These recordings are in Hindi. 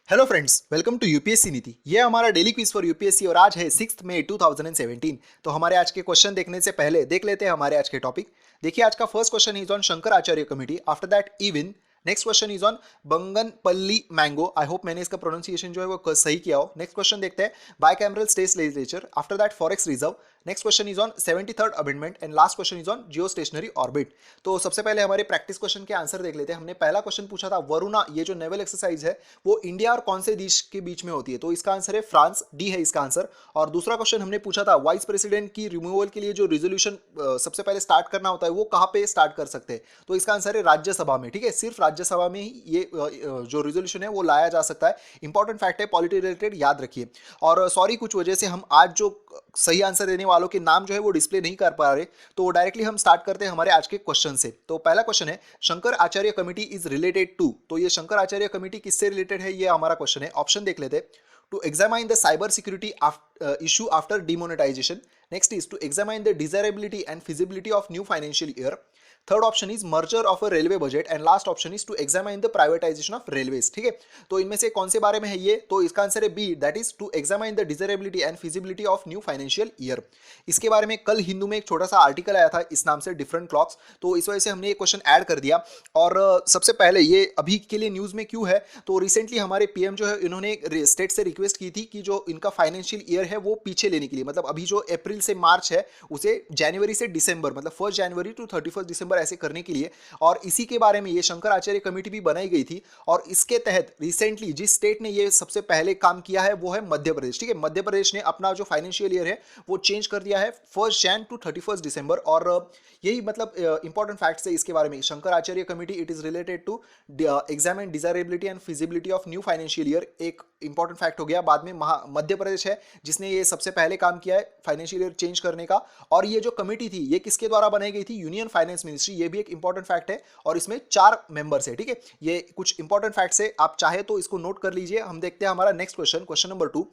Hello friends, welcome to UPSC Niti. ये हमारा डेली क्विज फॉर यूपीएससी और आज है 6 मई 2017। तो हमारे आज के क्वेश्चन देखने से पहले देख लेते हैं हमारे आज के टॉपिक। देखिए, आज का first question is on Shankaracharya committee. After that even next question is on Banganapalli mango. I hope मैंने इसका प्रोनाउंसिएशन जो है वो सही किया हो। नेक्स्ट क्वेश्चन देखते हैं bicameral state legislature. After that forex reserve. Next question is on 73rd amendment and last question is on Jio stationery orbit. तो सबसे पहले हमारे प्रैक्टिस क्वेश्चन के आंसर देख लेते हैं। हमने पहला क्वेश्चन पूछा था वरुणा, ये जो नेवल एक्सरसाइज है वो इंडिया और कौन से देश के बीच में होती है? तो इसका आंसर है फ्रांस, डी है इसका आंसर। और दूसरा क्वेश्चन हमने पूछा था वाइस प्रेसिडेंट की रिमूवल के लिए जो रिजोल्यूशन सबसे पहले स्टार्ट करना होता है वो कहाँ पे स्टार्ट कर सकते हैं? तो इसका आंसर है राज्यसभा में। ठीक है, सिर्फ राज्यसभा में ही ये जो रिजोल्यूशन है वो लाया जा सकता है। इंपॉर्टेंट फैक्ट है, पॉलिटी रिलेटेड, याद रखिए। और सॉरी, कुछ वजह से हम आज जो सही आंसर देने वालों के नाम जो है वो डिस्प्ले नहीं कर पा रहे, तो डायरेक्टली हम स्टार्ट करते हैं हमारे आज के क्वेश्चन से। तो पहला क्वेश्चन है Shankar Acharya committee is related to. तो ये शंकर आचार्य कमिटी किससे रिलेटेड है, ये हमारा क्वेश्चन है। ऑप्शन देख लेते हैं। To examine the cyber security issue after demonetization. Next is to examine the desirability and feasibility of new financial year. Third option is merger of a railway budget and last option is to examine the privatization of railways. ठीक है, तो इनमें से कौन से बारे में है ये? तो इसका आंसर है B, that is to examine the desirability and feasibility of new financial year. इसके बारे में कल हिंदू में एक छोटा सा आर्टिकल आया था इस नाम से, डिफरेंट क्लॉक्स, तो इस वजह से हमने ये क्वेश्चन ऐड कर दिया। और सबसे पहले ये अभी के लिए न्यूज में क्यों है, तो रिसेंटली हमारे पीएम जो है इन्होंने स्टेट से रिक्वेस्ट की थी कि जो इनका फाइनेंशियल ईयर है वो पीछे लेने के लिए, मतलब अभी जो अप्रैल से मार्च है उसे जनवरी से दिसंबर, मतलब 1 जनवरी टू 31 दिसंबर ऐसे करने के लिए। और इसी के बारे में ये शंकराचार्य कमेटी भी बनाई गई थी। और इसके तहत रिसेंटली जिस स्टेट ने ये सबसे पहले काम किया है वो है मध्य प्रदेश। ठीक है, मध्य प्रदेश ने अपना जो फाइनेंशियल ईयर है वो चेंज कर दिया है 1 जन टू 31 दिसंबर। और यही मतलब इंपॉर्टेंट फैक्ट्स है इसके बारे में। Shankaracharya committee it is related to examine desirability and feasibility of new financial year, एक इंपॉर्टेंट फैक्ट हो गया। बाद में मध्य प्रदेश है जिसने ये सबसे पहले काम किया है फाइनेंशियल ईयर चेंज करने का। और ये जो कमेटी थी ये किसके द्वारा बनाई गई थी? Union finance ministry. ये भी एक इंपॉर्टेंट फैक्ट है और इसमें 4 मेंबर्स है। ठीक है, ये कुछ इंपॉर्टेंट फैक्ट्स है, आप चाहे तो इसको नोट कर लीजिए। हम देखते हैं हमारा next question, question number 2।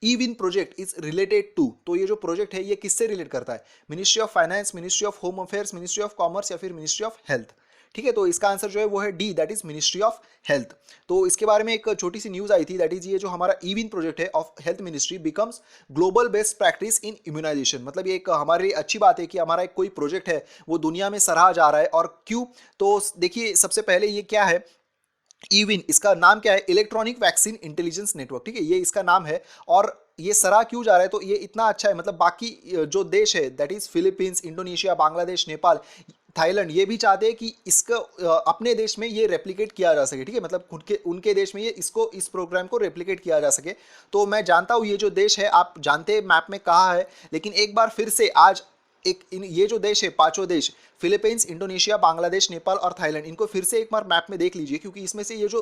E VIN project is related to. तो ये जो प्रोजेक्ट है ये किससे रिलेट करता है? Ministry of finance, ministry of home affairs, ministry of commerce या फिर मिनिस्ट्री ऑफ हेल्थ? ठीक है, तो इसका आंसर जो है वो है D, that is ministry of health. तो इसके बारे में एक छोटी सी न्यूज आई थी, दैट इज ये जो हमारा ईविन प्रोजेक्ट है of health ministry becomes global best practice in immunization. मतलब ये एक हमारे लिए अच्छी बात है कि हमारा एक कोई प्रोजेक्ट है वो दुनिया में सराहा जा रहा है। और क्यों? तो देखिए, सबसे पहले ये क्या है, ईविन, इसका नाम क्या है? Electronic vaccine intelligence network. ठीक है, ये इसका नाम है। और ये सराहा क्यों जा रहा है? तो ये इतना अच्छा है, मतलब बाकी जो देश है that is Philippines, Indonesia, Bangladesh, Nepal, Thailand, ये भी चाहते हैं कि इसका अपने देश में ये रेप्लिकेट किया जा सके। ठीक है, मतलब उनके देश में ये इस प्रोग्राम को रेप्लिकेट किया जा सके। तो मैं जानता हूँ ये जो देश है आप जानते हैं मैप में कहाँ है, लेकिन एक बार फिर से आज ये जो देश है, पांचों देश, फिलीपींस, इंडोनेशिया, बांग्लादेश, नेपाल और थाईलैंड, इनको फिर से एक बार मैप में देख लीजिए। क्योंकि इसमें से ये जो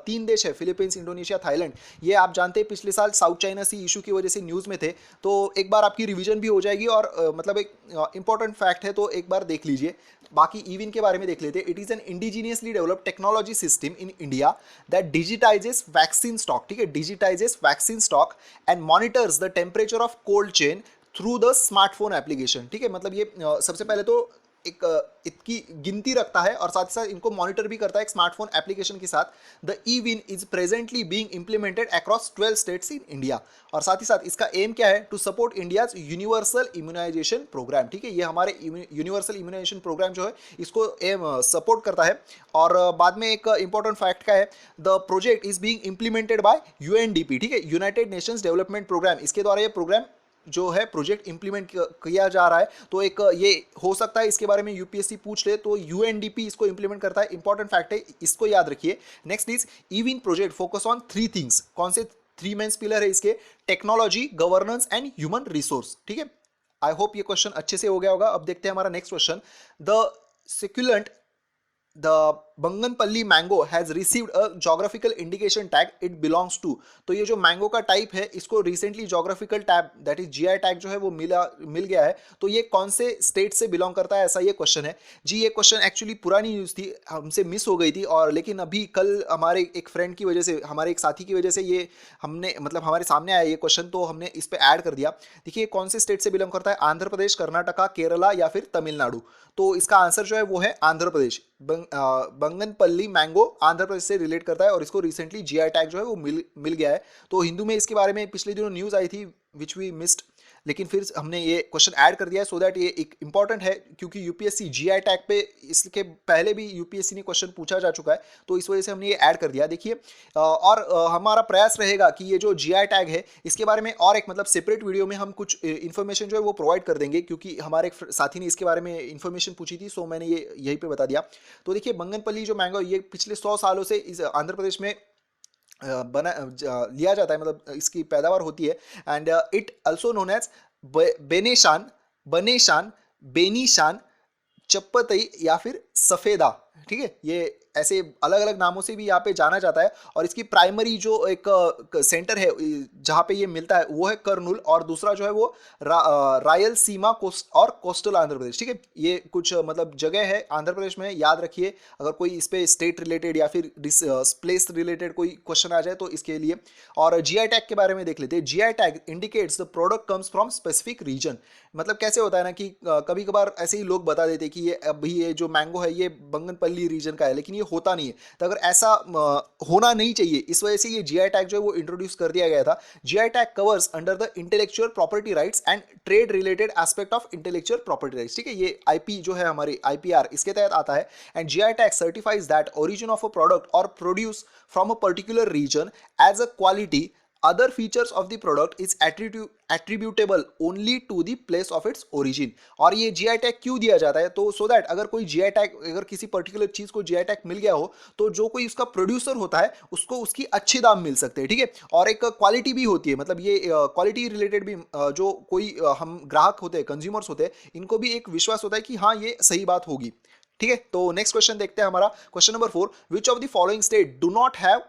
3 देश है, फिलीपींस, इंडोनेशिया, थाईलैंड, ये आप जानते हैं पिछले साल साउथ चाइना सी इशू की वजह से न्यूज़ में थे। तो एक बार आपकी रिवीजन भी हो जाएगी और मतलब एक इंपॉर्टेंट फैक्ट है, तो एक बार देख लीजिए। बाकी ईविन के बारे में देख लेते हैं। It is an indigenously developed technology system in India that digitises vaccine stock. ठीक है, digitises vaccine stock and monitors the temperature of cold chain through the smartphone application. ठीक है, मतलब ये सबसे पहले तो एक इसकी गिनती रखता है और साथ ही साथ इनको मॉनिटर भी करता है एक स्मार्टफोन एप्लीकेशन के साथ। The e VIN is presently being implemented across 12 states in India. और साथ ही साथ इसका एम क्या है? To support India's universal immunization program. ठीक है, ये हमारे यूनिवर्सल इम्यूनाइजेशन प्रोग्राम जो है इसको एम सपोर्ट करता है। और बाद में एक इंपॉर्टेंट फैक्ट का है, the project is being implemented bye UNDP. ठीक है, यूनाइटेड नेशंस डेवलपमेंट प्रोग्राम, इसके द्वारा ये प्रोग्राम जो है प्रोजेक्ट इंप्लीमेंट किया जा रहा है। तो एक ये हो सकता है इसके बारे में यूपीएससी पूछ ले, तो यूएनडीपी इसको इंप्लीमेंट करता है। इंपॉर्टेंट फैक्ट है, इसको याद रखिए। Next is eVIN project focus on 3 things. कौन से 3 मेंस पिलर है इसके? Technology, governance and human resource. ठीक है, आई होप ये क्वेश्चन अच्छे से हो गया होगा। अब देखते हैं हमारा next question. The succulent the Banganpalli mango has received a geographical indication tag it belongs to। तो ये जो मैंगो का टाइप है इसको recently geographical tag that is GI tag जो है वो मिल गया है। तो ये कौन से स्टेट से बिलोंग करता है, ऐसा ये क्वेश्चन है जी। ये क्वेश्चन एक्चुअली पुरानी न्यूज़ थी, हमसे मिस हो गई थी, और लेकिन अभी कल हमारे एक फ्रेंड की वजह से, हमारे एक साथी की वजह से ये हमने मतलब हमारे सामने आया ये क्वेश्चन, तो हमने इस पर ऐड कर दिया। देखिए कौन से स्टेट से बिलोंग करता है? आंध्र प्रदेश, कर्नाटका, केरला या फिर तमिलनाडु। तो इसका आंसर जो है वो है आंध्र प्रदेश। बंगनपल्ली मैंगो आंध्र प्रदेश से रिलेट करता है और इसको रिसेंटली जीआई टैग जो है वो मिल गया है। तो हिंदू में इसके बारे में पिछले दिनों न्यूज़ आई थी विच वी मिस्ड, लेकिन फिर हमने ये क्वेश्चन ऐड कर दिया है सो दैट ये एक इंपॉर्टेंट है, क्योंकि यूपीएससी जीआई टैग पे इसके पहले भी यूपीएससी ने क्वेश्चन पूछा जा चुका है, तो इस वजह से हमने ये ऐड कर दिया। देखिए और हमारा प्रयास रहेगा कि ये जो जीआई टैग है इसके बारे में और एक मतलब सेपरेट वीडियो में हम कुछ इन्फॉर्मेशन जो है वो प्रोवाइड कर देंगे, क्योंकि हमारे एक साथी ने इसके बारे में इन्फॉर्मेशन पूछी थी, सो मैंने ये यहीं पे बता दिया। तो देखिए बंगनपल्ली जो मैंगो ये पिछले 100 सालों से इस आंध्र प्रदेश में लिया जाता है, मतलब इसकी पैदावार होती है। And it also known as Beneshan, Baneshan, Benishan, Chappatai या फिर सफेदा। ठीक है, ये ऐसे अलग अलग नामों से भी यहाँ पे जाना जाता है। और इसकी प्राइमरी जो एक सेंटर है जहाँ पे ये मिलता है वो है कर्नूल, और दूसरा जो है वो रायलसीमा कोस्ट और कोस्टल आंध्र प्रदेश। ठीक है, ये कुछ मतलब जगह है आंध्र प्रदेश में, याद रखिए अगर कोई इस पे स्टेट रिलेटेड या फिर प्लेस रिलेटेड कोई क्वेश्चन आ जाए तो इसके लिए। और जीआई टैग के बारे में देख लेते हैं। GI tag indicates the product comes from specific region. मतलब कैसे होता है ना कि कभी कभार ऐसे ही लोग बता देते कि ये अभी ये जो मैंगो है ये बंगनपल्ली रीजन का है, लेकिन ये होता नहीं है। तो अगर ऐसा होना नहीं चाहिए, इस वजह से ये जीआई टैग जो है वो इंट्रोड्यूस कर दिया गया था। GI tag covers under the intellectual property rights and trade related aspect of intellectual property rights. ठीक है, ये आईपी जो है हमारी आईपीआर इसके तहत आता है। And GI tag certifies that origin of a product और produce from a particular region as a quality, other features of the product is attributable only to the place of its origin। और ये जीआई टैग क्यों दिया जाता है, तो सो दैट अगर कोई जीआई टैग, अगर किसी पर्टिकुलर चीज को जीआई टैग मिल गया हो तो जो कोई उसका प्रोड्यूसर होता है उसको उसकी अच्छे दाम मिल सकते हैं। ठीक है, और एक क्वालिटी भी होती है, मतलब ये क्वालिटी रिलेटेड भी जो कोई हम ग्राहक होते हैं, कंज्यूमर्स होते हैं, इनको भी एक विश्वास होता है कि हाँ ये सही बात होगी। ठीक है, तो नेक्स्ट क्वेश्चन देखते हैं हमारा question number 4। Which of the following state do not have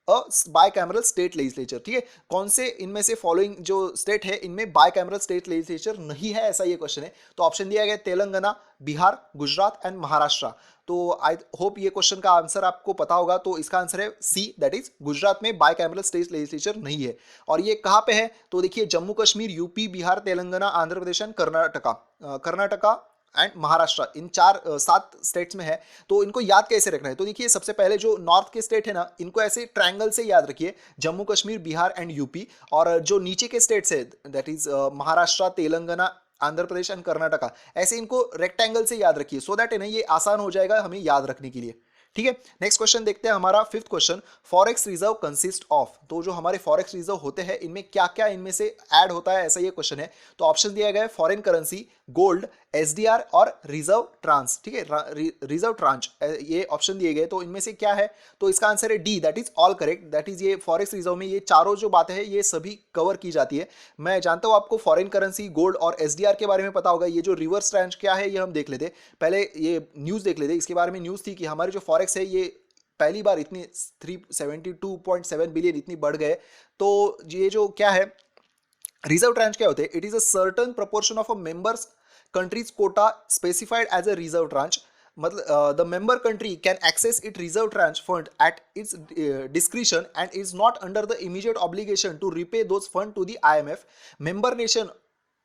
bicameral state legislature. ठीक है, कौन से इनमें से फॉलोइंग जो स्टेट है इनमें बायकैमरल स्टेट लेजिस्लेचर नहीं है, ऐसा ये क्वेश्चन है। तो ऑप्शन दिया गया तेलंगाना, बिहार, गुजरात एंड महाराष्ट्र। तो आई होप ये क्वेश्चन का आंसर आपको पता होगा। तो इसका आंसर है सी, दैट इज गुजरात में बायकैमरल स्टेट लेजिस्लेचर नहीं है। और ये कहाँ पे है, तो देखिए Jammu Kashmir, UP, Bihar, Telangana, Andhra Pradesh and Karnataka and Maharashtra, in 7 states में है। तो इनको याद कैसे रखना है, तो देखिए सबसे पहले जो नॉर्थ के स्टेट है ना, इनको ऐसे ट्रायंगल से याद रखिए, जम्मू कश्मीर, बिहार एंड यूपी। और जो नीचे के स्टेट्स है that is Maharashtra, Telangana, Andhra Pradesh and Karnataka, ऐसे इनको रेक्टेंगल से याद रखिए, सो दैट है ना ये आसान हो जाएगा हमें याद रखने के लिए। ठीक है, नेक्स्ट क्वेश्चन देखते हैं हमारा 5th question. Forex reserve consist of. तो जो हमारे फॉरेक्स रिजर्व होते हैं इनमें क्या क्या इनमें से ऐड होता है, ऐसा ये क्वेश्चन है। तो ऑप्शन दिया गया है फॉरेन करेंसी, गोल्ड, एसडीआर और रिजर्व ट्रांस। ठीक है, रिजर्व ट्रांच, ये ऑप्शन दिए गए। तो इनमें से क्या है, तो इसका आंसर है D, that is all correct. That is ये फॉरेक्स रिजर्व में ये चारों जो बातें हैं ये सभी कवर की जाती है। मैं जानता हूँ आपको फॉरेन करेंसी, गोल्ड और एसडीआर के बारे में पता होगा। ये जो रिवर्स ट्रांच क्या है ये हम देख लेते, पहले ये न्यूज़ देख लेते। इसके बारे में न्यूज़ थी कि हमारे जो फॉरेक्स है ये पहली बार इतनी 372.7 बिलियन इतनी बढ़ गए। तो ये जो क्या है रिजर्व ट्रांच क्या होते हैं, it is a certain proportion of a members countries quota specified as a reserve tranche. मतलब the member country can access it reserve tranche fund at its discretion and is not under the immediate obligation to repay those fund to the IMF. Member nation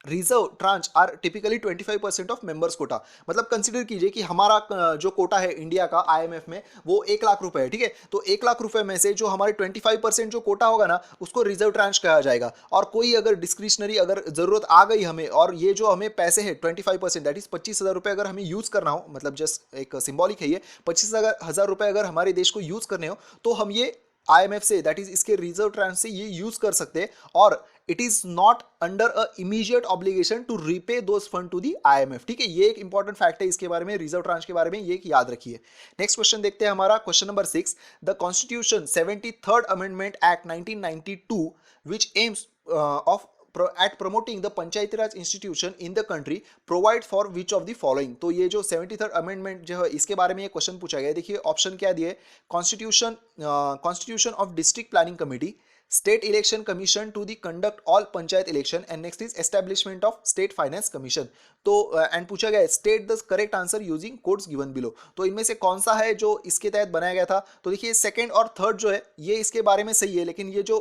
reserve tranche are typically 25% of members quota. मतलब कंसिडर कीजिए कि हमारा जो कोटा है इंडिया का आईएमएफ में वो 1 लाख रुपए है। ठीक है, तो 1 लाख रुपए में से जो हमारे 25% जो कोटा होगा ना उसको रिजर्व ट्रांच कहा जाएगा। और कोई अगर डिस्क्रिशनरी अगर जरूरत आ गई हमें, और ये जो हमें पैसे है 25% दैट इज 25,000 रुपए अगर हमें यूज करना हो, मतलब जस्ट एक सिंबॉलिक है ये, 25,000 रुपए अगर हमारे देश को यूज करने हो तो हम ये आईएमएफ से दैट इज इसके रिजर्व ट्रांच से ये यूज कर सकते हैं। और it is not under a immediate obligation to repay those fund to the IMF. ठीक है, ये एक इंपॉर्टेंट फैक्ट है इसके बारे में, रिजर्व ट्रांच के बारे में ये याद रखिए। नेक्स्ट क्वेश्चन देखते हैं हमारा question number 6। The constitution 73rd amendment act 1992 which aims of at promoting the Panchayati Raj institution in the country provide for which of the following। तो ये जो 73rd अमेंडमेंट जो है इसके बारे में ये क्वेश्चन पूछा गया है। देखिए ऑप्शन क्या दिए, constitution of district planning committee, state election commission to the conduct all panchayat election and next is establishment of state finance commission. तो एंड पूछा गया है state the correct answer using codes given below. तो इनमें से कौन सा है जो इसके तहत बनाया गया था, तो देखिए सेकंड और थर्ड जो है ये इसके बारे में सही है, लेकिन ये जो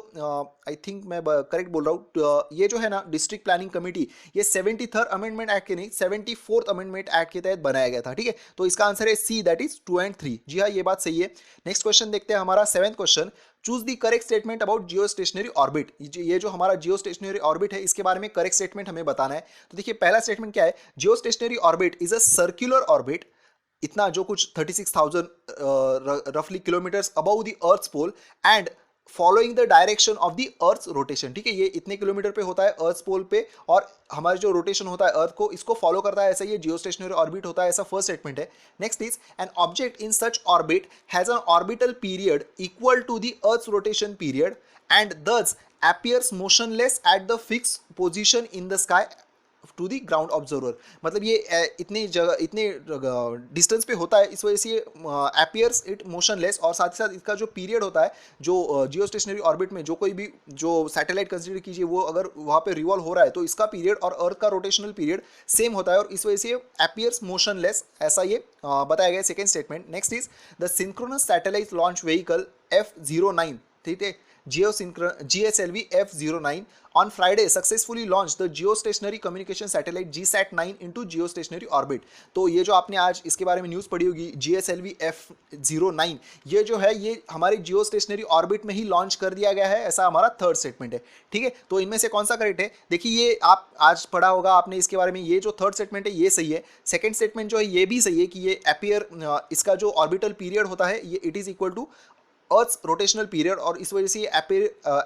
आई थिंक मैं करेक्ट बोल रहा हूँ, ये जो है ना डिस्ट्रिक्ट प्लानिंग कमेटी, ये 73rd अमेंडमेंट एक्ट के नहीं 74th अमेंडमेंट एक्ट के तहत बनाया गया था, ठीक है। तो इसका आंसर है सी, दैट इज 2 and 3। जी हाँ, ये बात सही है। नेक्स्ट क्वेश्चन देखते हैं हमारा 7th question. Choose the correct statement about Jio stationery orbit. ये जो हमारा जियो स्टेशनरी ऑर्बिट है, इसके बारे में करेक्ट स्टेटमेंट हमें बताना है। तो देखिए पहला स्टेटमेंट क्या है, geostationary orbit is a circular orbit, इतना जो कुछ 36,000 रफली kilometers above the earth pole and following the direction of the earth rotation, ठीक है। ये इतने किलोमीटर पे होता है अर्थ पोल पे, और हमारा जो रोटेशन होता है अर्थ को, इसको फॉलो करता है, ऐसा ये जियो स्टेशनरी ऑर्बिट होता है, ऐसा फर्स्ट स्टेटमेंट है। Next is an object in such orbit has an orbital period equal to the earth rotation period and thus appears motionless at the fixed position in the sky to the ground observer. मतलब ये इतनी जगह, इतने डिस्टेंस पे होता है, इस वजह से ये अपीयर्स इट मोशनलेस, और साथ ही साथ इसका जो पीरियड होता है, जो जियो स्टेशनरी ऑर्बिट में जो कोई भी जो सैटेलाइट कंसीडर कीजिए, वो अगर वहाँ पे रिवॉल्व हो रहा है तो इसका पीरियड और अर्थ का रोटेशनल पीरियड सेम होता है, और इस वजह से अपीयर्स मोशनलेस, ऐसा ये बताया गया second statement. Next is the synchronous satellite launch vehicle F09, ठीक है, GSLV F09 on Friday successfully launched the geostationary communication satellite GSAT-9 into geostationary orbit। तो ये जो आपने आज इसके बारे में न्यूज़ पढ़ी होगी, GSLV F09, ये जो है ये हमारे जियोस्टेशनरी ऑर्बिट में ही लॉन्च कर दिया गया है, ऐसा हमारा थर्ड स्टेटमेंट है, ठीक है। तो इनमें से कौन सा करेक्ट है, देखिए ये आप आज पढ़ा होगा आपने इसके बारे में, ये जो थर्ड स्टेटमेंट है ये सही है। सेकेंड स्टेटमेंट जो है ये भी सही है कि ये अपीयर, इसका जो ऑर्बिटल पीरियड होता है ये it is equal to earth rotational period, और इस वजह से ये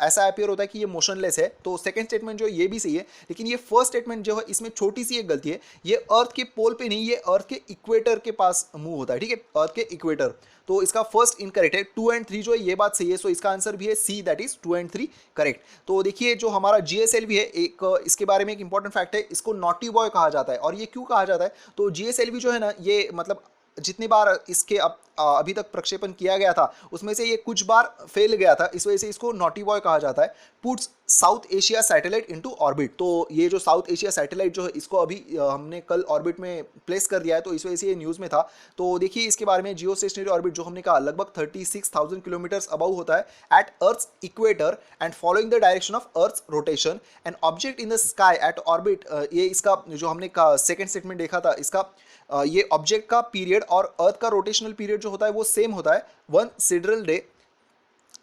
ऐसा अपीयर होता है कि ये मोशनलेस है। तो सेकंड स्टेटमेंट जो है ये भी सही है, लेकिन ये फर्स्ट स्टेटमेंट जो है इसमें छोटी सी एक गलती है, ये अर्थ के पोल पे नहीं, ये अर्थ के इक्वेटर के पास मूव होता है, ठीक है, अर्थ के इक्वेटर। तो इसका फर्स्ट इनकरेक्ट है। 2 and 3 जो है ये बात सही है, सो इसका आंसर भी है सी, दैट इज 2 and 3 करेक्ट। तो देखिए जो हमारा GSLV है, एक इसके बारे में एक इंपॉर्टेंट फैक्ट है, इसको नॉटी बॉय कहा जाता है। और ये क्यों कहा जाता है, तो GSLV जो है ना, ये मतलब जितनी बार इसके अभी तक प्रक्षेपण किया गया था उसमें से ये कुछ बार फेल गया था, इस वजह से इसको नॉटी बॉय कहा जाता है। Puts south Asia satellite into orbit, तो ये जो साउथ एशिया सैटेलाइट जो है इसको अभी हमने कल ऑर्बिट में प्लेस कर दिया है, तो इस वजह से ये न्यूज़ में था। तो देखिए इसके बारे में, जियो स्टेशनरी ऑर्बिट जो हमने कहा लगभग 36,000 किलोमीटर्स अबव होता है at earth equator and following the direction of earth rotation and object in the sky at orbit. ये इसका जो हमने सेकेंड स्टेटमेंट देखा था, इसका ये ऑब्जेक्ट का पीरियड और अर्थ का रोटेशनल पीरियड जो होता है वो सेम होता है, 1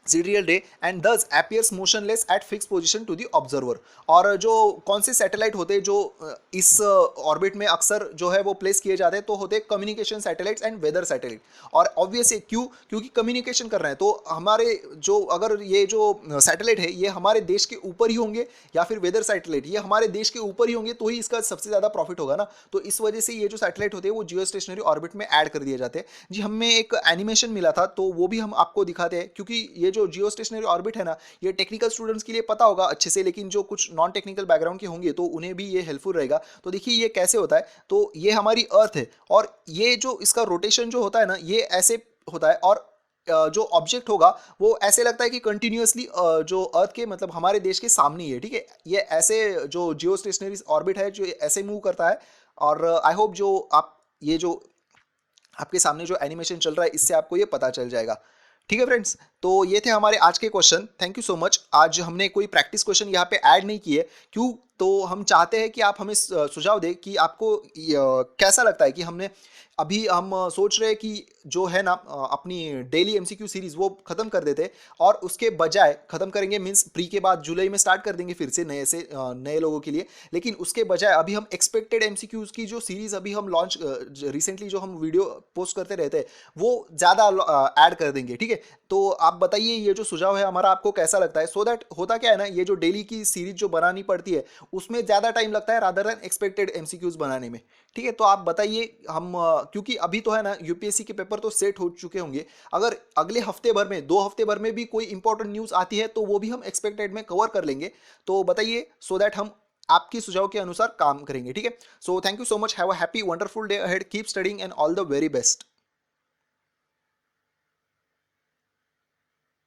sidereal day and thus appears motionless at fixed position to the observer। और जो कौन से सैटेलाइट होते हैं जो इस ऑर्बिट में अक्सर जो है वो प्लेस किए जाते हैं, तो होते हैं communication satellites and weather satellite. और ऑब्वियसली क्योंकि कम्युनिकेशन कर रहे हैं, तो हमारे जो अगर ये जो सैटेलाइट है ये हमारे देश के ऊपर ही होंगे, या फिर वेदर सैटेलाइट ये हमारे देश के ऊपर ही होंगे, तो ही इसका सबसे ज़्यादा प्रॉफिट होगा ना। तो इस वजह से ये जो सैटेलाइट होते हैं वो जियो स्टेशनरी ऑर्बिट में ऐड कर दिए जाते हैं। जी हमें एक एनिमेशन मिला था, तो वो भी हम आपको दिखाते हैं, क्योंकि ये जो जियो स्टेशनरी ऑर्बिट है ना, ये टेक्निकल स्टूडेंट्स के लिए पता होगा अच्छे से, लेकिन जो कुछ नॉन टेक्निकल बैकग्राउंड के होंगे तो उन्हें भी ये हेल्पफुल रहेगा। तो देखिए ये कैसे होता है, तो ये हमारी अर्थ है, और ये जो इसका रोटेशन जो होता है ना, ये ऐसे होता है, और जो ऑब्जेक्ट होगा वो ऐसे लगता है कि कंटिन्यूअसली जो अर्थ के मतलब हमारे देश के सामने ही है, ठीक है। ये ऐसे जो जियो स्टेशनरी ऑर्बिट है जो ऐसे मूव करता है। और आई होप जो आप ये जो आपके सामने जो एनिमेशन चल रहा है इससे आपको ये पता चल जाएगा, ठीक है फ्रेंड्स। तो ये थे हमारे आज के question, thank you so much. आज हमने कोई प्रैक्टिस क्वेश्चन यहाँ पे ऐड नहीं किए, क्यों, तो हम चाहते हैं कि आप हमें सुझाव दें कि आपको कैसा लगता है कि हमने अभी हम सोच रहे हैं कि जो है ना अपनी डेली MCQ सीरीज वो खत्म कर देते, और उसके बजाय खत्म करेंगे मींस प्री के बाद जुलाई में स्टार्ट कर देंगे फिर से नए लोगों के लिए। लेकिन उसके बजाय अभी हम एक्सपेक्टेड MCQs की जो सीरीज अभी हम लॉन्च रिसेंटली जो हम वीडियो पोस्ट करते रहते हैं वो ज़्यादा ऐड कर देंगे, ठीक है। तो आप बताइए ये जो सुझाव है हमारा आपको कैसा लगता है, सो दैट होता क्या है ना, ये जो डेली की सीरीज जो बनानी पड़ती है उसमें ज़्यादा टाइम लगता है रादर देन एक्सपेक्टेड MCQs बनाने में, ठीक है। तो आप बताइए, हम क्योंकि अभी तो है ना UPSC के पेपर तो सेट हो चुके होंगे, अगर अगले हफ्ते भर में 2 हफ्ते भर में भी कोई इंपॉर्टेंट न्यूज़ आती है तो वो भी हम एक्सपेक्टेड में कवर कर लेंगे। तो बताइए, सो दैट हम आपकी सुझाव के अनुसार काम करेंगे, ठीक है। So thank you so much, have a happy wonderful day ahead, keep studying and all the very best.